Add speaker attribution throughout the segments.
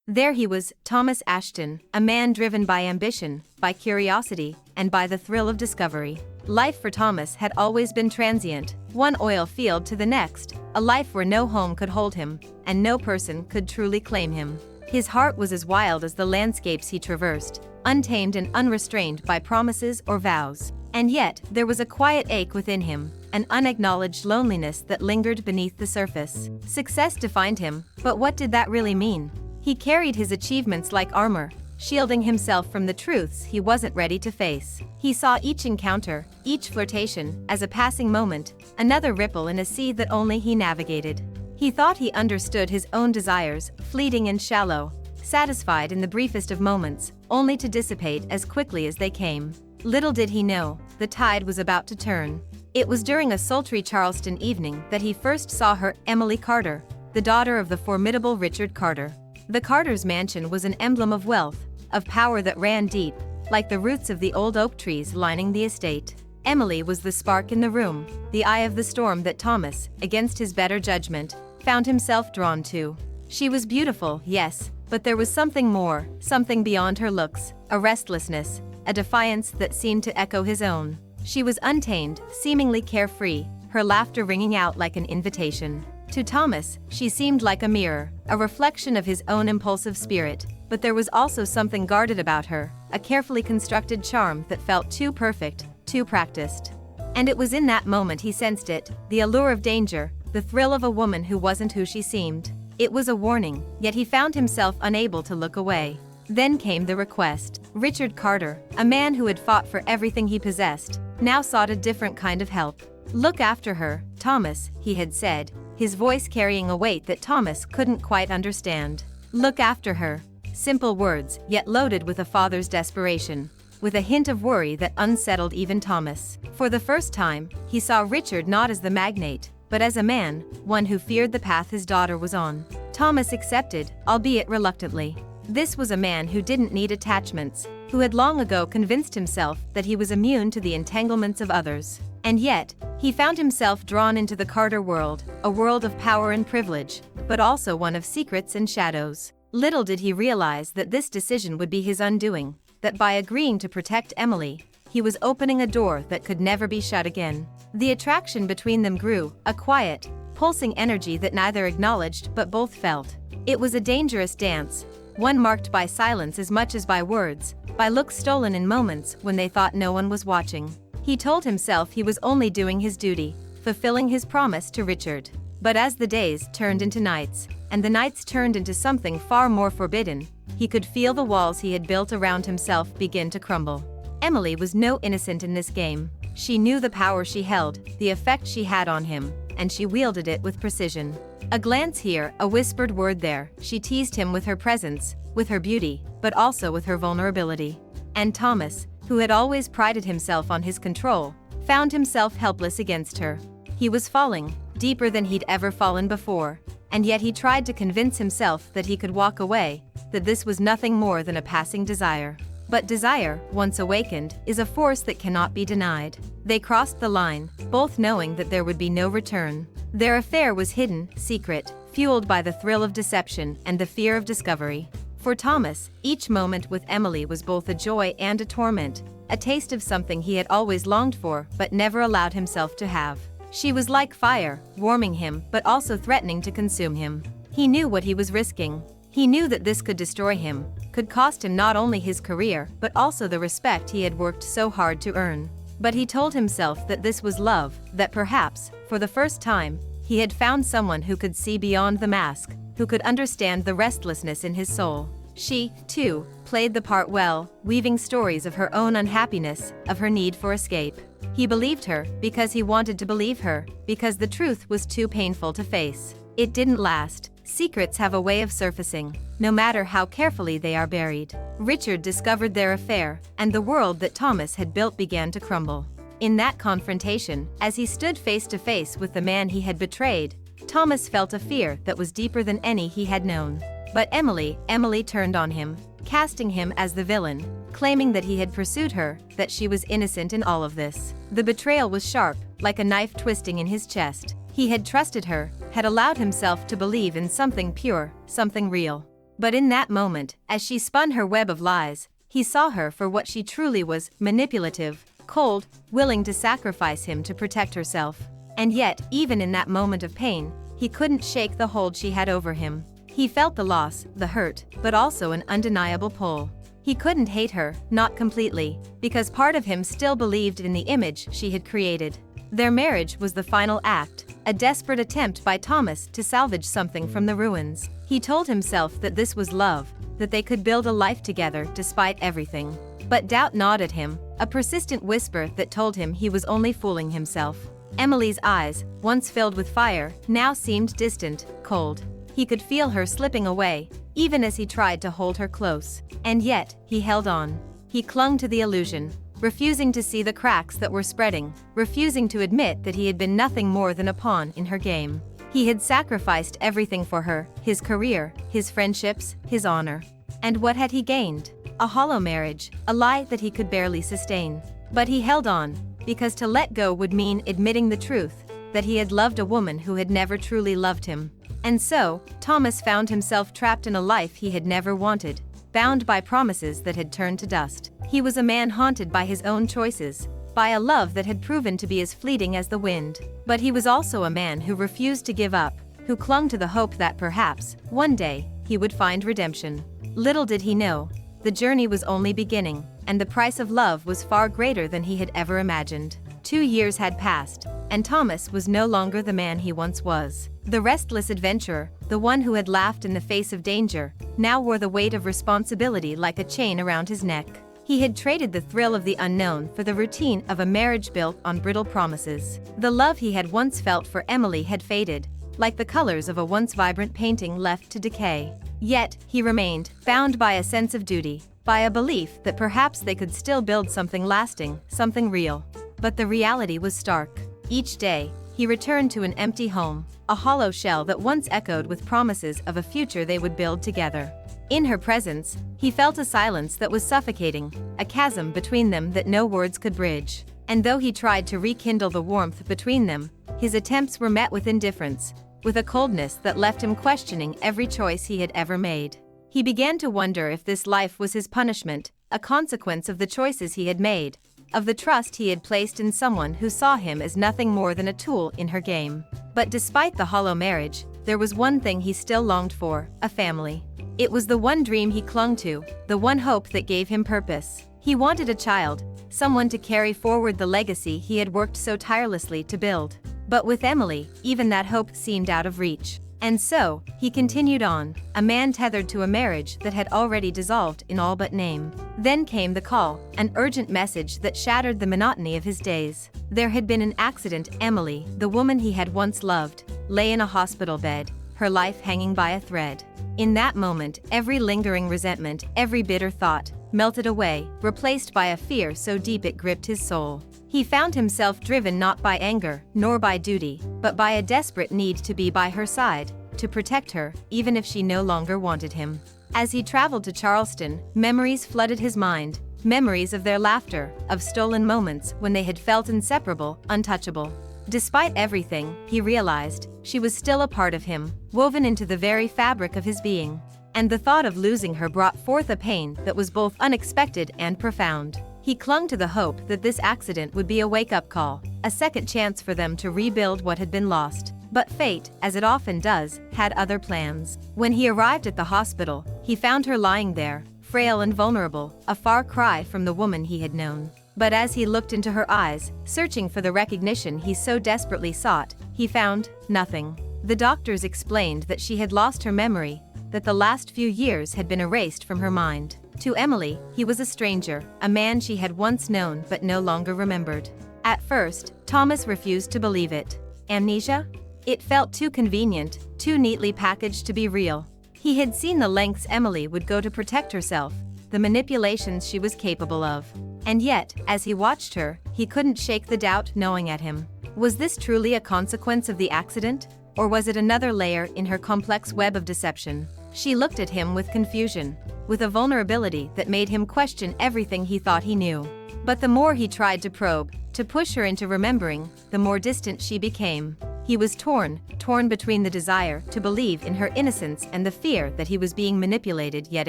Speaker 1: There he was, Thomas Ashton, a man driven by ambition, by curiosity, and by the thrill of discovery. Life for Thomas had always been transient, one oil field to the next, a life where no home could hold him, and no person could truly claim him. His heart was as wild as the landscapes he traversed, untamed and unrestrained by promises or vows. And yet, there was a quiet ache within him, an unacknowledged loneliness that lingered beneath the surface. Success defined him, but what did that really mean? He carried his achievements like armor, shielding himself from the truths he wasn't ready to face. He saw each encounter, each flirtation, as a passing moment, another ripple in a sea that only he navigated. He thought he understood his own desires, fleeting and shallow, satisfied in the briefest of moments, only to dissipate as quickly as they came. Little did he know, the tide was about to turn. It was during a sultry Charleston evening that he first saw her, Emily Carter, the daughter of the formidable Richard Carter. The Carters' mansion was an emblem of wealth, of power that ran deep, like the roots of the old oak trees lining the estate. Emily was the spark in the room, the eye of the storm that Thomas, against his better judgment, found himself drawn to. She was beautiful, yes, but there was something more, something beyond her looks, a restlessness, a defiance that seemed to echo his own. She was untamed, seemingly carefree, her laughter ringing out like an invitation. To Thomas, she seemed like a mirror, a reflection of his own impulsive spirit, but there was also something guarded about her, a carefully constructed charm that felt too perfect, too practiced. And it was in that moment he sensed it, the allure of danger, the thrill of a woman who wasn't who she seemed. It was a warning, yet he found himself unable to look away. Then came the request. Richard Carter, a man who had fought for everything he possessed, now sought a different kind of help. "Look after her, Thomas," he had said, his voice carrying a weight that Thomas couldn't quite understand. Look after her. Simple words, yet loaded with a father's desperation, with a hint of worry that unsettled even Thomas. For the first time, he saw Richard not as the magnate, but as a man, one who feared the path his daughter was on. Thomas accepted, albeit reluctantly. This was a man who didn't need attachments, who had long ago convinced himself that he was immune to the entanglements of others. And yet, he found himself drawn into the Carter world, a world of power and privilege, but also one of secrets and shadows. Little did he realize that this decision would be his undoing, that by agreeing to protect Emily, he was opening a door that could never be shut again. The attraction between them grew, a quiet, pulsing energy that neither acknowledged but both felt. It was a dangerous dance, one marked by silence as much as by words, by looks stolen in moments when they thought no one was watching. He told himself he was only doing his duty, fulfilling his promise to Richard. But as the days turned into nights, and the nights turned into something far more forbidden, he could feel the walls he had built around himself begin to crumble. Emily was no innocent in this game. She knew the power she held, the effect she had on him, and she wielded it with precision. A glance here, a whispered word there, she teased him with her presence, with her beauty, but also with her vulnerability. And Thomas, who had always prided himself on his control, found himself helpless against her. He was falling, deeper than he'd ever fallen before, and yet he tried to convince himself that he could walk away, that this was nothing more than a passing desire. But desire, once awakened, is a force that cannot be denied. They crossed the line, both knowing that there would be no return. Their affair was hidden, secret, fueled by the thrill of deception and the fear of discovery. For Thomas, each moment with Emily was both a joy and a torment, a taste of something he had always longed for but never allowed himself to have. She was like fire, warming him but also threatening to consume him. He knew what he was risking. He knew that this could destroy him, could cost him not only his career but also the respect he had worked so hard to earn. But he told himself that this was love, that perhaps, for the first time, he had found someone who could see beyond the mask, who could understand the restlessness in his soul. She, too, played the part well, weaving stories of her own unhappiness, of her need for escape. He believed her, because he wanted to believe her, because the truth was too painful to face. It didn't last. Secrets have a way of surfacing, no matter how carefully they are buried. Richard discovered their affair, and the world that Thomas had built began to crumble. In that confrontation, as he stood face to face with the man he had betrayed, Thomas felt a fear that was deeper than any he had known. But Emily turned on him, casting him as the villain, claiming that he had pursued her, that she was innocent in all of this. The betrayal was sharp, like a knife twisting in his chest. He had trusted her, had allowed himself to believe in something pure, something real. But in that moment, as she spun her web of lies, he saw her for what she truly was: manipulative, cold, willing to sacrifice him to protect herself. And yet, even in that moment of pain, he couldn't shake the hold she had over him. He felt the loss, the hurt, but also an undeniable pull. He couldn't hate her, not completely, because part of him still believed in the image she had created. Their marriage was the final act, a desperate attempt by Thomas to salvage something from the ruins. He told himself that this was love, that they could build a life together despite everything. But doubt gnawed at him, a persistent whisper that told him he was only fooling himself. Emily's eyes, once filled with fire, now seemed distant, cold. He could feel her slipping away, even as he tried to hold her close. And yet, he held on. He clung to the illusion, refusing to see the cracks that were spreading, refusing to admit that he had been nothing more than a pawn in her game. He had sacrificed everything for her: his career, his friendships, his honor. And what had he gained? A hollow marriage, a lie that he could barely sustain. But he held on, because to let go would mean admitting the truth, that he had loved a woman who had never truly loved him. And so, Thomas found himself trapped in a life he had never wanted, bound by promises that had turned to dust. He was a man haunted by his own choices, by a love that had proven to be as fleeting as the wind. But he was also a man who refused to give up, who clung to the hope that perhaps, one day, he would find redemption. Little did he know, the journey was only beginning, and the price of love was far greater than he had ever imagined. 2 years had passed, and Thomas was no longer the man he once was. The restless adventurer, the one who had laughed in the face of danger, now wore the weight of responsibility like a chain around his neck. He had traded the thrill of the unknown for the routine of a marriage built on brittle promises. The love he had once felt for Emily had faded, like the colors of a once vibrant painting left to decay. Yet, he remained, bound by a sense of duty, by a belief that perhaps they could still build something lasting, something real. But the reality was stark. Each day, he returned to an empty home, a hollow shell that once echoed with promises of a future they would build together. In her presence, he felt a silence that was suffocating, a chasm between them that no words could bridge. And though he tried to rekindle the warmth between them, his attempts were met with indifference, with a coldness that left him questioning every choice he had ever made. He began to wonder if this life was his punishment, a consequence of the choices he had made, of the trust he had placed in someone who saw him as nothing more than a tool in her game. But despite the hollow marriage, there was one thing he still longed for: a family. It was the one dream he clung to, the one hope that gave him purpose. He wanted a child, someone to carry forward the legacy he had worked so tirelessly to build. But with Emily, even that hope seemed out of reach. And so, he continued on, a man tethered to a marriage that had already dissolved in all but name. Then came the call, an urgent message that shattered the monotony of his days. There had been an accident. Emily, the woman he had once loved, lay in a hospital bed, her life hanging by a thread. In that moment, every lingering resentment, every bitter thought, melted away, replaced by a fear so deep it gripped his soul. He found himself driven not by anger, nor by duty, but by a desperate need to be by her side, to protect her, even if she no longer wanted him. As he traveled to Charleston, memories flooded his mind, memories of their laughter, of stolen moments when they had felt inseparable, untouchable. Despite everything, he realized, she was still a part of him, woven into the very fabric of his being. And the thought of losing her brought forth a pain that was both unexpected and profound. He clung to the hope that this accident would be a wake-up call, a second chance for them to rebuild what had been lost. But fate, as it often does, had other plans. When he arrived at the hospital, he found her lying there, frail and vulnerable, a far cry from the woman he had known. But as he looked into her eyes, searching for the recognition he so desperately sought, he found nothing. The doctors explained that she had lost her memory, that the last few years had been erased from her mind. To Emily, he was a stranger, a man she had once known but no longer remembered. At first, Thomas refused to believe it. Amnesia? It felt too convenient, too neatly packaged to be real. He had seen the lengths Emily would go to protect herself, the manipulations she was capable of. And yet, as he watched her, he couldn't shake the doubt gnawing at him. Was this truly a consequence of the accident? Or was it another layer in her complex web of deception? She looked at him with confusion, with a vulnerability that made him question everything he thought he knew. But the more he tried to probe, to push her into remembering, the more distant she became. He was torn between the desire to believe in her innocence and the fear that he was being manipulated yet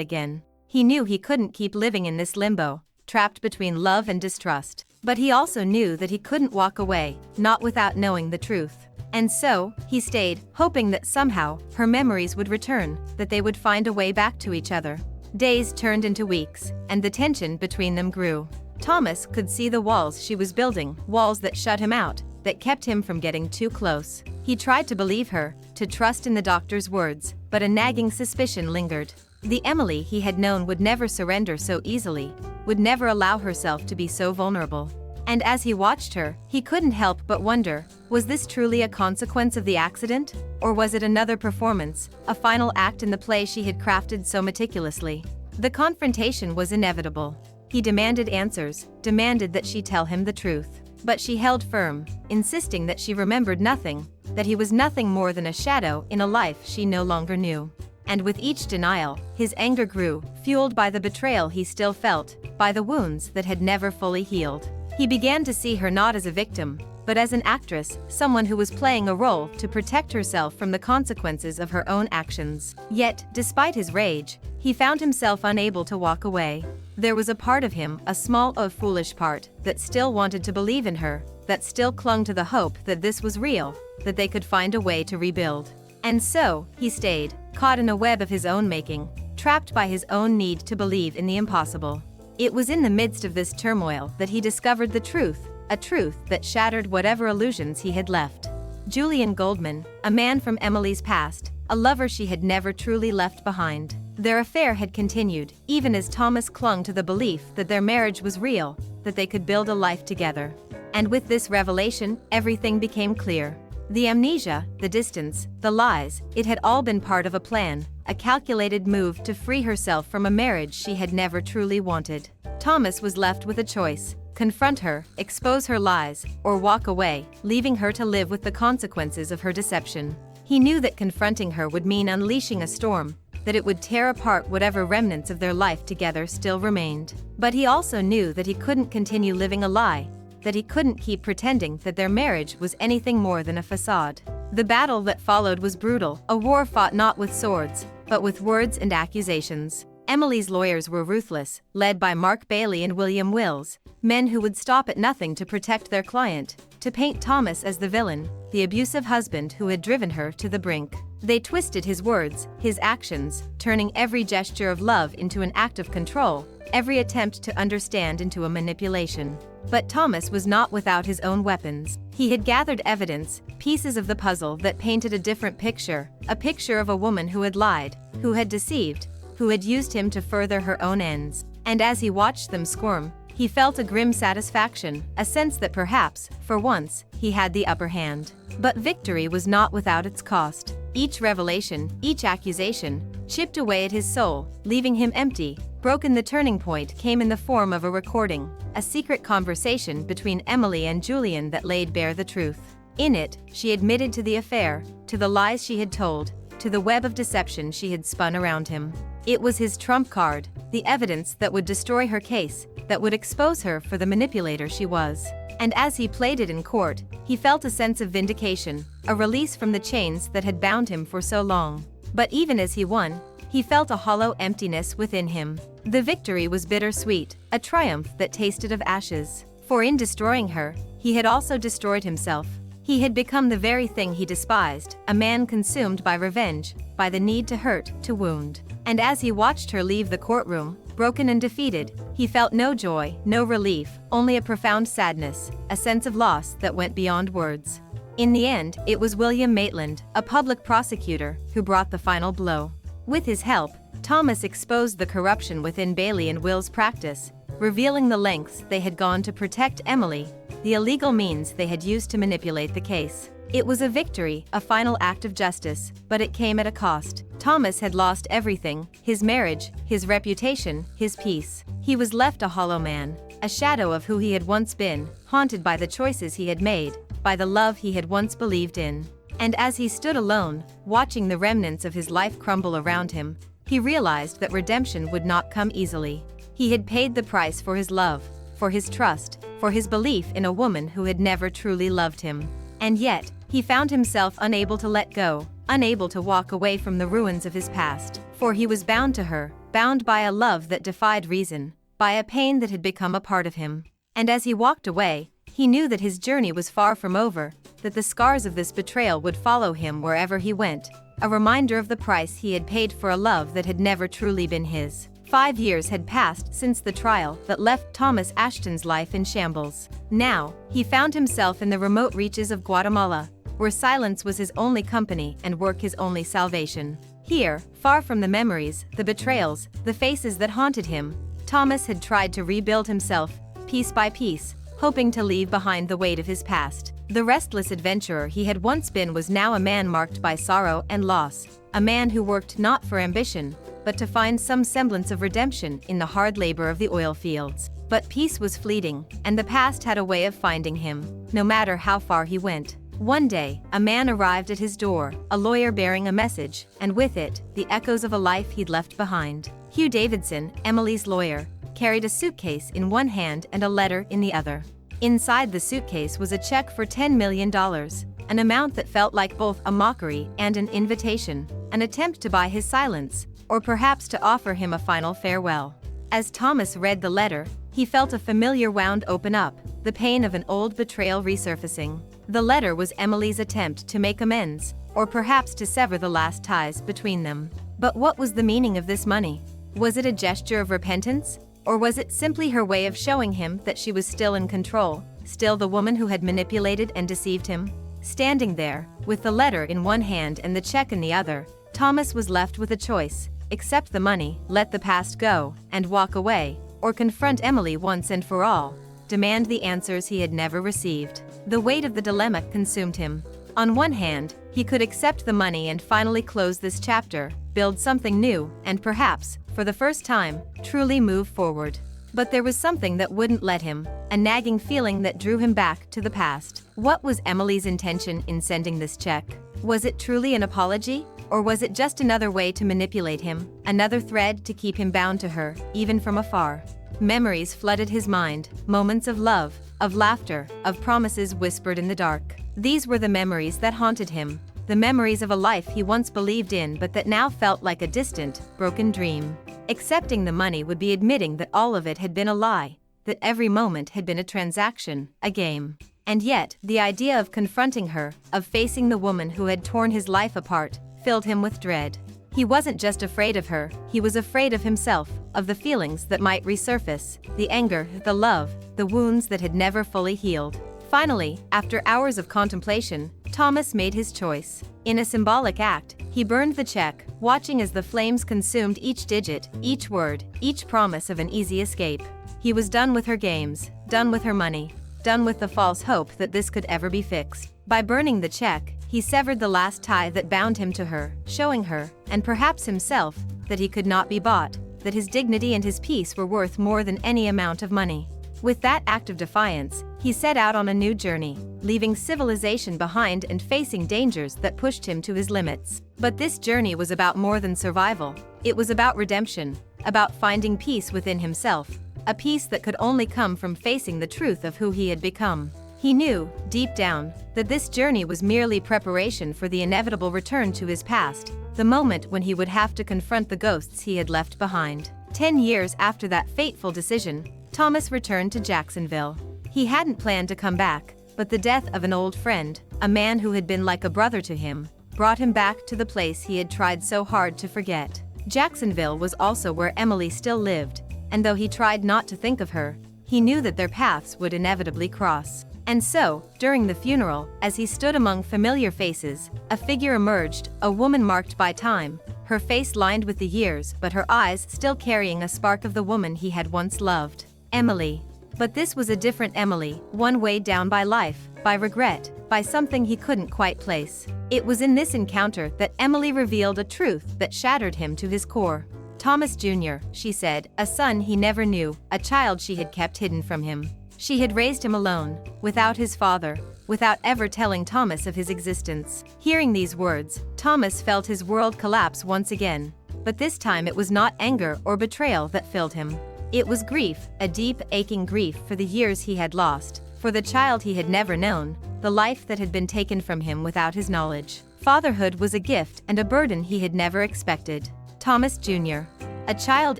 Speaker 1: again. He knew he couldn't keep living in this limbo, trapped between love and distrust. But he also knew that he couldn't walk away, not without knowing the truth. And so, he stayed, hoping that somehow, her memories would return, that they would find a way back to each other. Days turned into weeks, and the tension between them grew. Thomas could see the walls she was building, walls that shut him out, that kept him from getting too close. He tried to believe her, to trust in the doctor's words, but a nagging suspicion lingered. The Emily he had known would never surrender so easily, would never allow herself to be so vulnerable. And as he watched her, he couldn't help but wonder, was this truly a consequence of the accident? Or was it another performance, a final act in the play she had crafted so meticulously? The confrontation was inevitable. He demanded answers, demanded that she tell him the truth. But she held firm, insisting that she remembered nothing, that he was nothing more than a shadow in a life she no longer knew. And with each denial, his anger grew, fueled by the betrayal he still felt, by the wounds that had never fully healed. He began to see her not as a victim, but as an actress, someone who was playing a role to protect herself from the consequences of her own actions. Yet, despite his rage, he found himself unable to walk away. There was a part of him, a small, foolish part, that still wanted to believe in her, that still clung to the hope that this was real, that they could find a way to rebuild. And so, he stayed, caught in a web of his own making, trapped by his own need to believe in the impossible. It was in the midst of this turmoil that he discovered the truth, a truth that shattered whatever illusions he had left. Julian Goldman, a man from Emily's past, a lover she had never truly left behind. Their affair had continued, even as Thomas clung to the belief that their marriage was real, that they could build a life together. And with this revelation, everything became clear. The amnesia, the distance, the lies, it had all been part of a plan, a calculated move to free herself from a marriage she had never truly wanted. Thomas was left with a choice: confront her, expose her lies, or walk away, leaving her to live with the consequences of her deception. He knew that confronting her would mean unleashing a storm, that it would tear apart whatever remnants of their life together still remained. But he also knew that he couldn't continue living a lie, that he couldn't keep pretending that their marriage was anything more than a facade. The battle that followed was brutal, a war fought not with swords, but with words and accusations. Emily's lawyers were ruthless, led by Mark Bailey and William Wills, men who would stop at nothing to protect their client, to paint Thomas as the villain, the abusive husband who had driven her to the brink. They twisted his words, his actions, turning every gesture of love into an act of control, every attempt to understand into a manipulation. But Thomas was not without his own weapons. He had gathered evidence, pieces of the puzzle that painted a different picture, a picture of a woman who had lied, who had deceived, who had used him to further her own ends. And as he watched them squirm, he felt a grim satisfaction, a sense that perhaps, for once, he had the upper hand. But victory was not without its cost. Each revelation, each accusation, chipped away at his soul, leaving him empty. Broken. The turning point came in the form of a recording, a secret conversation between Emily and Julian that laid bare the truth. In it, she admitted to the affair, to the lies she had told, to the web of deception she had spun around him. It was his trump card, the evidence that would destroy her case, that would expose her for the manipulator she was. And as he played it in court, he felt a sense of vindication, a release from the chains that had bound him for so long. But even as he won, he felt a hollow emptiness within him. The victory was bittersweet, a triumph that tasted of ashes. For in destroying her, he had also destroyed himself. He had become the very thing he despised, a man consumed by revenge, by the need to hurt, to wound. And as he watched her leave the courtroom, broken and defeated, he felt no joy, no relief, only a profound sadness, a sense of loss that went beyond words. In the end, it was William Maitland, a public prosecutor, who brought the final blow. With his help, Thomas exposed the corruption within Bailey and Will's practice, revealing the lengths they had gone to protect Emily, the illegal means they had used to manipulate the case. It was a victory, a final act of justice, but it came at a cost. Thomas had lost everything: his marriage, his reputation, his peace. He was left a hollow man, a shadow of who he had once been, haunted by the choices he had made, by the love he had once believed in. And as he stood alone, watching the remnants of his life crumble around him, he realized that redemption would not come easily. He had paid the price for his love, for his trust, for his belief in a woman who had never truly loved him. And yet, he found himself unable to let go, unable to walk away from the ruins of his past. For he was bound to her, bound by a love that defied reason, by a pain that had become a part of him. And as he walked away, he knew that his journey was far from over, that the scars of this betrayal would follow him wherever he went, a reminder of the price he had paid for a love that had never truly been his. 5 years had passed since the trial that left Thomas Ashton's life in shambles. Now, he found himself in the remote reaches of Guatemala, where silence was his only company and work his only salvation. Here, far from the memories, the betrayals, the faces that haunted him, Thomas had tried to rebuild himself, piece by piece, hoping to leave behind the weight of his past. The restless adventurer he had once been was now a man marked by sorrow and loss, a man who worked not for ambition, but to find some semblance of redemption in the hard labor of the oil fields. But peace was fleeting, and the past had a way of finding him, no matter how far he went. One day, a man arrived at his door, a lawyer bearing a message, and with it, the echoes of a life he'd left behind. Hugh Davidson, Emily's lawyer, carried a suitcase in one hand and a letter in the other. Inside the suitcase was a check for $10 million, an amount that felt like both a mockery and an invitation, an attempt to buy his silence, or perhaps to offer him a final farewell. As Thomas read the letter, he felt a familiar wound open up, the pain of an old betrayal resurfacing. The letter was Emily's attempt to make amends, or perhaps to sever the last ties between them. But what was the meaning of this money? Was it a gesture of repentance? Or was it simply her way of showing him that she was still in control, still the woman who had manipulated and deceived him? Standing there, with the letter in one hand and the check in the other, Thomas was left with a choice: accept the money, let the past go, and walk away, or confront Emily once and for all, demand the answers he had never received. The weight of the dilemma consumed him. On one hand, he could accept the money and finally close this chapter, build something new, and perhaps, for the first time, truly move forward. But there was something that wouldn't let him, a nagging feeling that drew him back to the past. What was Emily's intention in sending this check? Was it truly an apology? Or was it just another way to manipulate him, another thread to keep him bound to her, even from afar? Memories flooded his mind, moments of love, of laughter, of promises whispered in the dark. These were the memories that haunted him, the memories of a life he once believed in but that now felt like a distant, broken dream. Accepting the money would be admitting that all of it had been a lie, that every moment had been a transaction, a game. And yet, the idea of confronting her, of facing the woman who had torn his life apart, filled him with dread. He wasn't just afraid of her, he was afraid of himself, of the feelings that might resurface, the anger, the love, the wounds that had never fully healed. Finally, after hours of contemplation, Thomas made his choice. In a symbolic act, he burned the check, watching as the flames consumed each digit, each word, each promise of an easy escape. He was done with her games, done with her money, done with the false hope that this could ever be fixed. By burning the check, he severed the last tie that bound him to her, showing her, and perhaps himself, that he could not be bought, that his dignity and his peace were worth more than any amount of money. With that act of defiance, he set out on a new journey, leaving civilization behind and facing dangers that pushed him to his limits. But this journey was about more than survival. It was about redemption, about finding peace within himself, a peace that could only come from facing the truth of who he had become. He knew, deep down, that this journey was merely preparation for the inevitable return to his past, the moment when he would have to confront the ghosts he had left behind. 10 years after that fateful decision, Thomas returned to Jacksonville. He hadn't planned to come back, but the death of an old friend, a man who had been like a brother to him, brought him back to the place he had tried so hard to forget. Jacksonville was also where Emily still lived, and though he tried not to think of her, he knew that their paths would inevitably cross. And so, during the funeral, as he stood among familiar faces, a figure emerged, a woman marked by time, her face lined with the years but her eyes still carrying a spark of the woman he had once loved. Emily. But this was a different Emily, one weighed down by life, by regret, by something he couldn't quite place. It was in this encounter that Emily revealed a truth that shattered him to his core. Thomas Jr., she said, a son he never knew, a child she had kept hidden from him. She had raised him alone, without his father, without ever telling Thomas of his existence. Hearing these words, Thomas felt his world collapse once again. But this time it was not anger or betrayal that filled him. It was grief, a deep, aching grief for the years he had lost, for the child he had never known, the life that had been taken from him without his knowledge. Fatherhood was a gift and a burden he had never expected. Thomas Jr., a child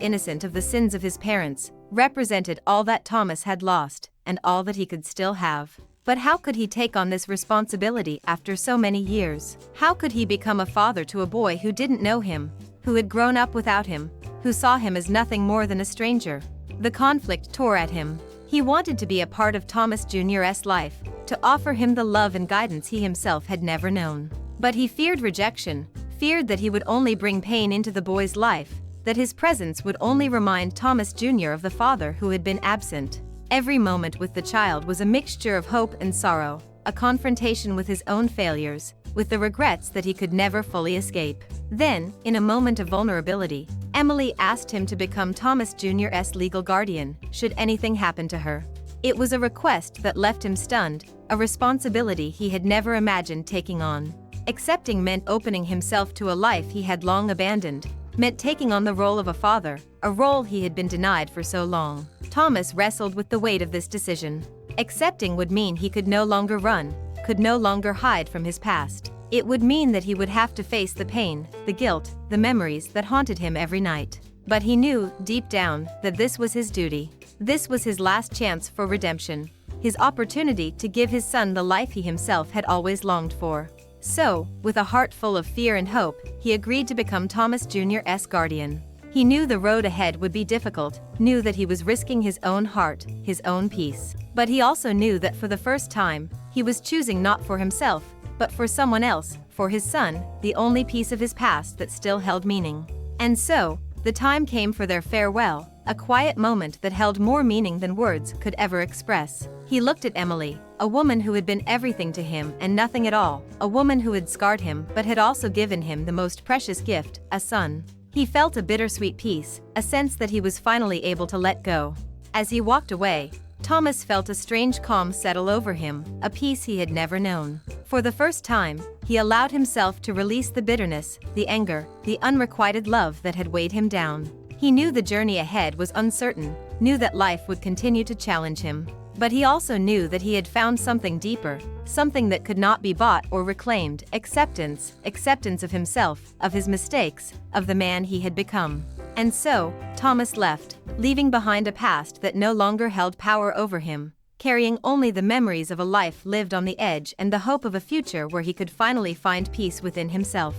Speaker 1: innocent of the sins of his parents, represented all that Thomas had lost, and all that he could still have. But how could he take on this responsibility after so many years? How could he become a father to a boy who didn't know him, who had grown up without him, who saw him as nothing more than a stranger? The conflict tore at him. He wanted to be a part of Thomas Jr.'s life, to offer him the love and guidance he himself had never known. But he feared rejection, feared that he would only bring pain into the boy's life, that his presence would only remind Thomas Jr. of the father who had been absent. Every moment with the child was a mixture of hope and sorrow, a confrontation with his own failures, with the regrets that he could never fully escape. Then, in a moment of vulnerability, Emily asked him to become Thomas Jr.'s legal guardian, should anything happen to her. It was a request that left him stunned, a responsibility he had never imagined taking on. Accepting meant opening himself to a life he had long abandoned, meant taking on the role of a father, a role he had been denied for so long. Thomas wrestled with the weight of this decision. Accepting would mean he could no longer run, could no longer hide from his past. It would mean that he would have to face the pain, the guilt, the memories that haunted him every night. But he knew, deep down, that this was his duty. This was his last chance for redemption, his opportunity to give his son the life he himself had always longed for. So, with a heart full of fear and hope, he agreed to become Thomas Jr.'s guardian. He knew the road ahead would be difficult, knew that he was risking his own heart, his own peace. But he also knew that for the first time, he was choosing not for himself, but for someone else, for his son, the only piece of his past that still held meaning. And so, the time came for their farewell, a quiet moment that held more meaning than words could ever express. He looked at Emily, a woman who had been everything to him and nothing at all, a woman who had scarred him but had also given him the most precious gift, a son. He felt a bittersweet peace, a sense that he was finally able to let go. As he walked away, Thomas felt a strange calm settle over him, a peace he had never known. For the first time, he allowed himself to release the bitterness, the anger, the unrequited love that had weighed him down. He knew the journey ahead was uncertain, knew that life would continue to challenge him. But he also knew that he had found something deeper, something that could not be bought or reclaimed, acceptance of himself, of his mistakes, of the man he had become. And so, Thomas left, leaving behind a past that no longer held power over him, carrying only the memories of a life lived on the edge and the hope of a future where he could finally find peace within himself.